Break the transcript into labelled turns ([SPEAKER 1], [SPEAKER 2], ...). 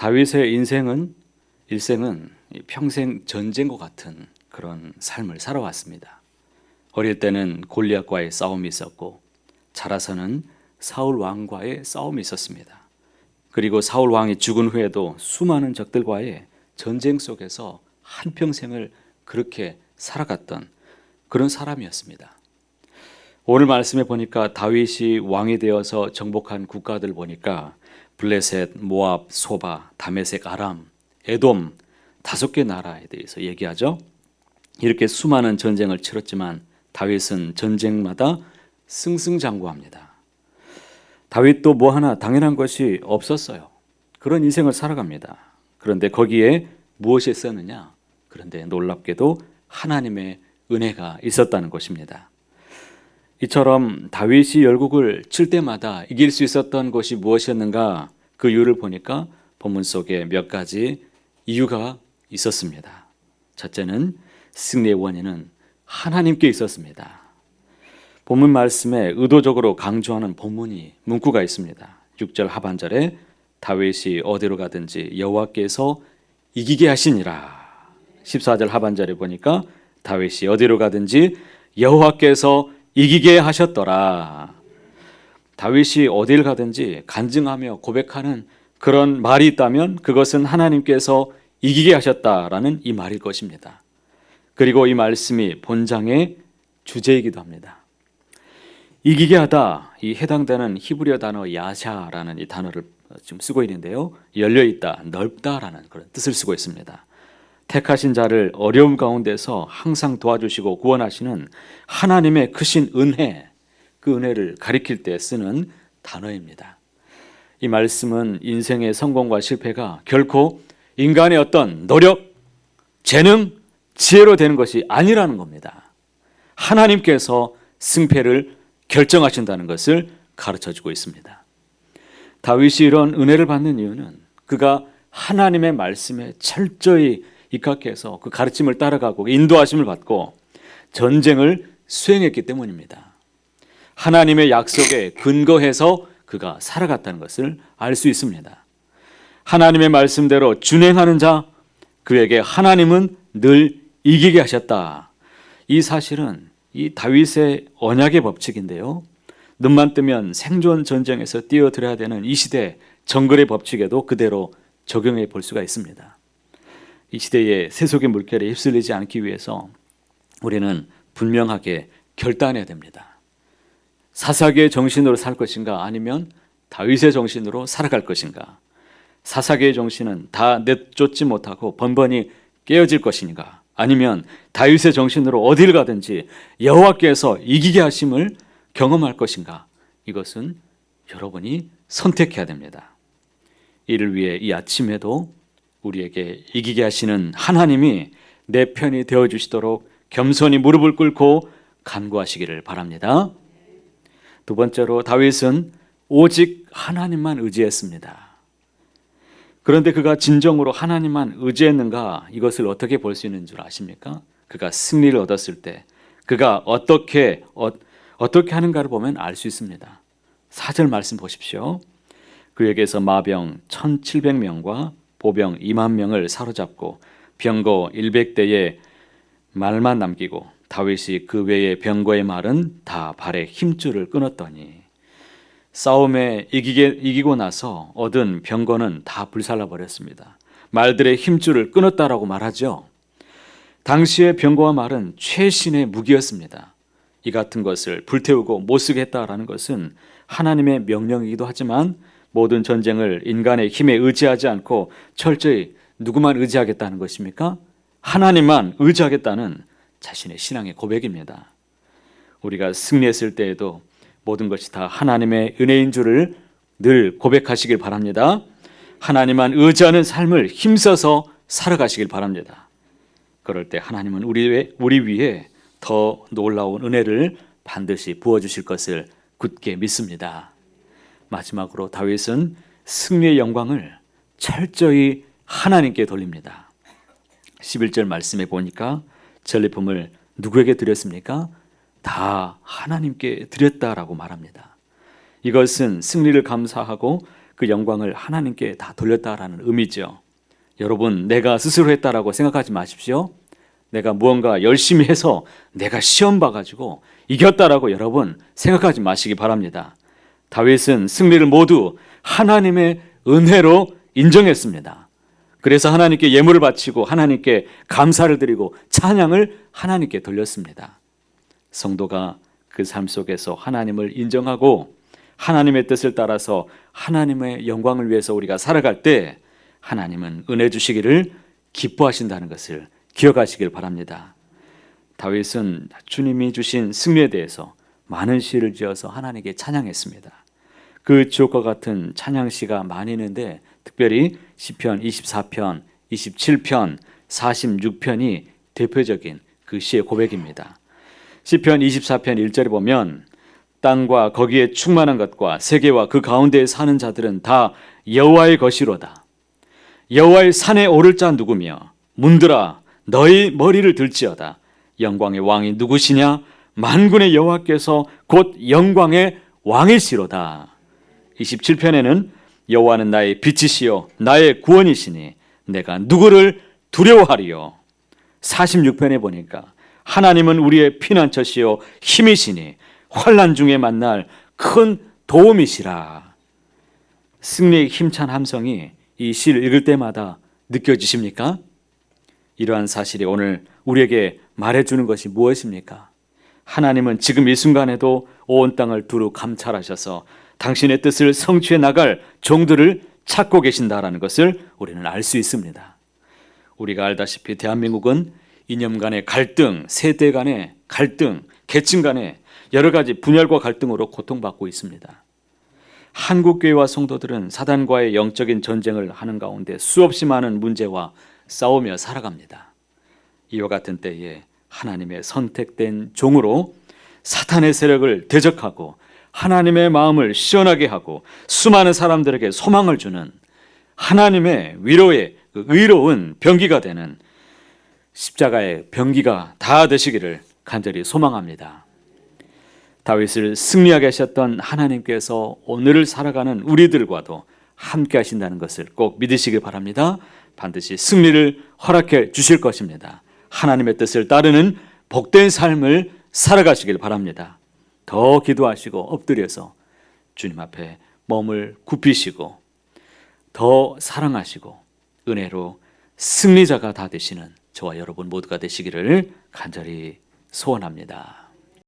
[SPEAKER 1] 다윗의 일생은 평생 전쟁과 같은 그런 삶을 살아왔습니다. 어릴 때는 골리앗과의 싸움이 있었고 자라서는 사울 왕과의 싸움이 있었습니다. 그리고 사울 왕이 죽은 후에도 수많은 적들과의 전쟁 속에서 한평생을 그렇게 살아갔던 그런 사람이었습니다. 오늘 말씀에 보니까 다윗이 왕이 되어서 정복한 국가들 보니까 블레셋, 모압, 소바, 다메섹, 아람, 에돔 5개 나라에 대해서 얘기하죠. 이렇게 수많은 전쟁을 치렀지만 다윗은 전쟁마다 승승장구합니다. 다윗도 뭐 하나 당연한 것이 없었어요. 그런 인생을 살아갑니다. 그런데 거기에 무엇이 있었느냐? 그런데 놀랍게도 하나님의 은혜가 있었다는 것입니다. 이처럼 다윗이 열국을 칠 때마다 이길 수 있었던 것이 무엇이었는가? 그 이유를 보니까 본문 속에 몇 가지 이유가 있었습니다. 첫째는 승리의 원인은 하나님께 있었습니다. 본문 말씀에 의도적으로 강조하는 문구가 있습니다. 6절 하반절에 다윗이 어디로 가든지 여호와께서 이기게 하시니라. 14절 하반절에 보니까 다윗이 어디로 가든지 여호와께서 이기게 하셨더라. 다윗이 어딜 가든지 간증하며 고백하는 그런 말이 있다면 그것은 하나님께서 이기게 하셨다라는 이 말일 것입니다. 그리고 이 말씀이 본장의 주제이기도 합니다. 이기게 하다, 이 해당되는 히브리어 단어 야샤라는 이 단어를 지금 쓰고 있는데요. 열려있다, 넓다라는 그런 뜻을 쓰고 있습니다. 택하신 자를 어려움 가운데서 항상 도와주시고 구원하시는 하나님의 크신 은혜, 그 은혜를 가리킬 때 쓰는 단어입니다. 이 말씀은 인생의 성공과 실패가 결코 인간의 어떤 노력, 재능, 지혜로 되는 것이 아니라는 겁니다. 하나님께서 승패를 결정하신다는 것을 가르쳐주고 있습니다. 다윗이 이런 은혜를 받는 이유는 그가 하나님의 말씀에 철저히 입각해서 그 가르침을 따라가고 인도하심을 받고 전쟁을 수행했기 때문입니다. 하나님의 약속에 근거해서 그가 살아갔다는 것을 알 수 있습니다. 하나님의 말씀대로 준행하는 자, 그에게 하나님은 늘 이기게 하셨다. 이 사실은 이 다윗의 언약의 법칙인데요. 눈만 뜨면 생존 전쟁에서 뛰어들어야 되는 이 시대 정글의 법칙에도 그대로 적용해 볼 수가 있습니다. 이 시대의 세속의 물결에 휩쓸리지 않기 위해서 우리는 분명하게 결단해야 됩니다. 사사기의 정신으로 살 것인가 아니면 다윗의 정신으로 살아갈 것인가. 사사기의 정신은 다 내쫓지 못하고 번번이 깨어질 것인가 아니면 다윗의 정신으로 어딜 가든지 여호와께서 이기게 하심을 경험할 것인가. 이것은 여러분이 선택해야 됩니다. 이를 위해 이 아침에도 우리에게 이기게 하시는 하나님이 내 편이 되어주시도록 겸손히 무릎을 꿇고 간구하시기를 바랍니다. 두 번째로 다윗은 오직 하나님만 의지했습니다. 그런데 그가 진정으로 하나님만 의지했는가? 이것을 어떻게 볼 수 있는 줄 아십니까? 그가 승리를 얻었을 때 그가 어떻게 하는가를 보면 알 수 있습니다. 4절 말씀 보십시오. 그에게서 마병 1700명과 보병 2만 명을 사로잡고 병거 100대에 말만 남기고 다윗이 그 외의 병거의 말은 다 발에 힘줄을 끊었더니 싸움에 이기고 나서 얻은 병거는 다 불살라 버렸습니다. 말들의 힘줄을 끊었다라고 말하죠. 당시의 병거와 말은 최신의 무기였습니다. 이 같은 것을 불태우고 못 쓰게 했다라는 것은 하나님의 명령이기도 하지만 모든 전쟁을 인간의 힘에 의지하지 않고 철저히 누구만 의지하겠다는 것입니까? 하나님만 의지하겠다는 자신의 신앙의 고백입니다. 우리가 승리했을 때에도 모든 것이 다 하나님의 은혜인 줄을 늘 고백하시길 바랍니다. 하나님만 의지하는 삶을 힘써서 살아가시길 바랍니다. 그럴 때 하나님은 우리 위에 더 놀라운 은혜를 반드시 부어주실 것을 굳게 믿습니다. 마지막으로 다윗은 승리의 영광을 철저히 하나님께 돌립니다. 11절 말씀에 보니까 전리품을 누구에게 드렸습니까? 다 하나님께 드렸다라고 말합니다. 이것은 승리를 감사하고 그 영광을 하나님께 다 돌렸다라는 의미죠. 여러분, 내가 스스로 했다라고 생각하지 마십시오. 내가 무언가 열심히 해서 내가 시험 봐가지고 이겼다라고 여러분 생각하지 마시기 바랍니다. 다윗은 승리를 모두 하나님의 은혜로 인정했습니다. 그래서 하나님께 예물을 바치고 하나님께 감사를 드리고 찬양을 하나님께 돌렸습니다. 성도가 그 삶 속에서 하나님을 인정하고 하나님의 뜻을 따라서 하나님의 영광을 위해서 우리가 살아갈 때 하나님은 은혜 주시기를 기뻐하신다는 것을 기억하시길 바랍니다. 다윗은 주님이 주신 승리에 대해서 많은 시를 지어서 하나님께 찬양했습니다. 그 주옥과 같은 찬양시가 많이 있는데 특별히 시편 24편, 27편, 46편이 대표적인 그 시의 고백입니다. 시편 24편 1절에 보면 땅과 거기에 충만한 것과 세계와 그 가운데에 사는 자들은 다 여호와의 것이로다. 여호와의 산에 오를 자 누구며 문들아 너희 머리를 들지어다. 영광의 왕이 누구시냐? 만군의 여호와께서 곧 영광의 왕이시로다. 27편에는 여호와는 나의 빛이시요 나의 구원이시니 내가 누구를 두려워하리요. 46편에 보니까 하나님은 우리의 피난처시요 힘이시니 환난 중에 만날 큰 도움이시라. 승리의 힘찬 함성이 이 시를 읽을 때마다 느껴지십니까? 이러한 사실이 오늘 우리에게 말해주는 것이 무엇입니까? 하나님은 지금 이 순간에도 온 땅을 두루 감찰하셔서 당신의 뜻을 성취해 나갈 종들을 찾고 계신다라는 것을 우리는 알 수 있습니다. 우리가 알다시피 대한민국은 이념 간의 갈등, 세대 간의 갈등, 계층 간의 여러 가지 분열과 갈등으로 고통받고 있습니다. 한국교회와 성도들은 사단과의 영적인 전쟁을 하는 가운데 수없이 많은 문제와 싸우며 살아갑니다. 이와 같은 때에 하나님의 선택된 종으로 사탄의 세력을 대적하고 하나님의 마음을 시원하게 하고 수많은 사람들에게 소망을 주는 하나님의 위로의 의로운 병기가 되는 십자가의 병기가 다 되시기를 간절히 소망합니다. 다윗을 승리하게 하셨던 하나님께서 오늘을 살아가는 우리들과도 함께 하신다는 것을 꼭 믿으시길 바랍니다. 반드시 승리를 허락해 주실 것입니다. 하나님의 뜻을 따르는 복된 삶을 살아가시길 바랍니다. 더 기도하시고 엎드려서 주님 앞에 몸을 굽히시고 더 사랑하시고 은혜로 승리자가 다 되시는 저와 여러분 모두가 되시기를 간절히 소원합니다.